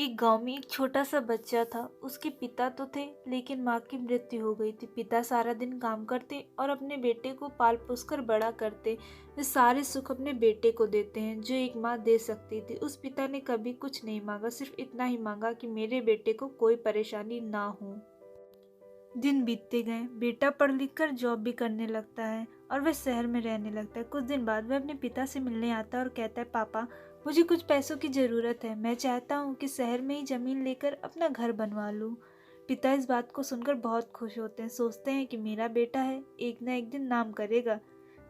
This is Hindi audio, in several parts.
एक गांव में एक छोटा सा बच्चा था। उसके पिता तो थे लेकिन माँ की मृत्यु हो गई थी। पिता सारा दिन काम करते और अपने बेटे को पाल पोस कर बड़ा करते। वे सारे सुख अपने बेटे को देते हैं जो एक माँ दे सकती थी। उस पिता ने कभी कुछ नहीं मांगा, सिर्फ इतना ही मांगा कि मेरे बेटे को कोई परेशानी ना हो। दिन बीतते गए, बेटा पढ़ लिख कर जॉब भी करने लगता है और वह शहर में रहने लगता है। कुछ दिन बाद वह अपने पिता से मिलने आता है और कहता है, पापा मुझे कुछ पैसों की ज़रूरत है। मैं चाहता हूँ कि शहर में ही ज़मीन लेकर अपना घर बनवा लूँ। पिता इस बात को सुनकर बहुत खुश होते हैं। सोचते हैं कि मेरा बेटा है, एक ना एक दिन नाम करेगा।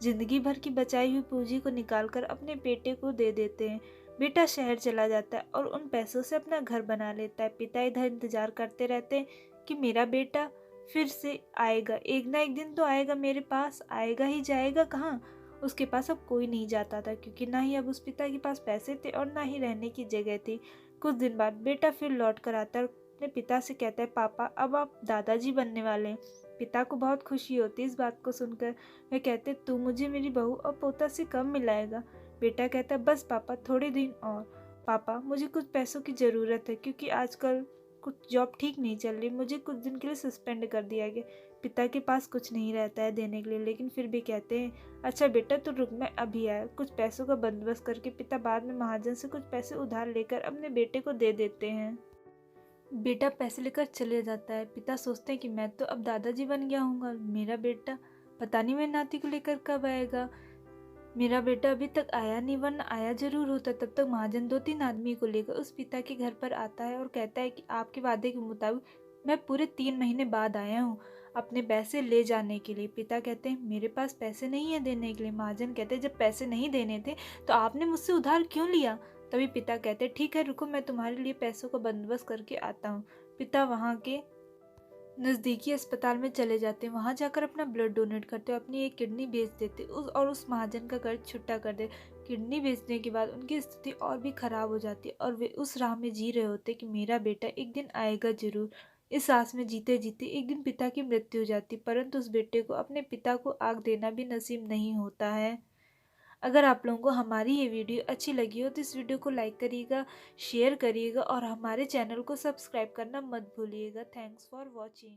जिंदगी भर की बचाई हुई पूंजी को निकालकर अपने बेटे को दे देते हैं। बेटा शहर चला जाता है और उन पैसों से अपना घर बना लेता है। पिता इधर इंतजार करते रहते हैं कि मेरा बेटा फिर से आएगा, एक ना एक दिन तो आएगा मेरे पास, आएगा ही जाएगा कहाँ। उसके पास अब कोई नहीं जाता था क्योंकि ना ही अब उस पिता के पास पैसे थे और ना ही रहने की जगह थी। कुछ दिन बाद बेटा फिर लौट कर आता है और अपने पिता से कहता है, पापा अब आप दादाजी बनने वाले हैं। पिता को बहुत खुशी होती है इस बात को सुनकर। वे कहते, तू मुझे मेरी बहू और पोता से कब मिलाएगा। बेटा कहता है, बस पापा थोड़े दिन और। पापा मुझे कुछ पैसों की ज़रूरत है क्योंकि आजकल कुछ जॉब ठीक नहीं चल रही, मुझे कुछ दिन के लिए सस्पेंड कर दिया गया। पिता के पास कुछ नहीं रहता है देने के लिए, लेकिन फिर भी कहते हैं, अच्छा बेटा तो रुक, मैं अभी आया। कुछ पैसों का बंदोबस्त करके पिता बाद में महाजन से कुछ पैसे उधार लेकर अपने बेटे को दे देते हैं। बेटा पैसे लेकर चले जाता है। पिता सोचते हैं कि मैं तो अब दादाजी बन गया हूँ, मेरा बेटा पता नहीं मेरे नाती को लेकर कब आएगा। मेरा बेटा अभी तक आया नहीं, वरना आया जरूर होता। तब तक महाजन 2-3 आदमी को लेकर उस पिता के घर पर आता है और कहता है कि आपके वादे के मुताबिक मैं पूरे 3 महीने बाद आया हूँ अपने पैसे ले जाने के लिए। पिता कहते हैं, मेरे पास पैसे नहीं है देने के लिए। महाजन कहते हैं, जब पैसे नहीं देने थे तो आपने मुझसे उधार क्यों लिया। तभी पिता कहते हैं, ठीक है रुको, मैं तुम्हारे लिए पैसों का बंदोबस्त करके आता हूँ। पिता वहाँ के नज़दीकी अस्पताल में चले जाते हैं। वहाँ जाकर अपना ब्लड डोनेट करते हैं, अपनी एक किडनी बेच देते उस महाजन का कर्ज छुट्टा कर दे। किडनी बेचने के बाद उनकी स्थिति और भी ख़राब हो जाती है और वे उस राह में जी रहे होते कि मेरा बेटा एक दिन आएगा ज़रूर। इस आस में जीते जीते एक दिन पिता की मृत्यु हो जाती, परंतु उस बेटे को अपने पिता को आग देना भी नसीब नहीं होता है। अगर आप लोगों को हमारी ये वीडियो अच्छी लगी हो तो इस वीडियो को लाइक करिएगा, शेयर करिएगा और हमारे चैनल को सब्सक्राइब करना मत भूलिएगा। Thanks for watching.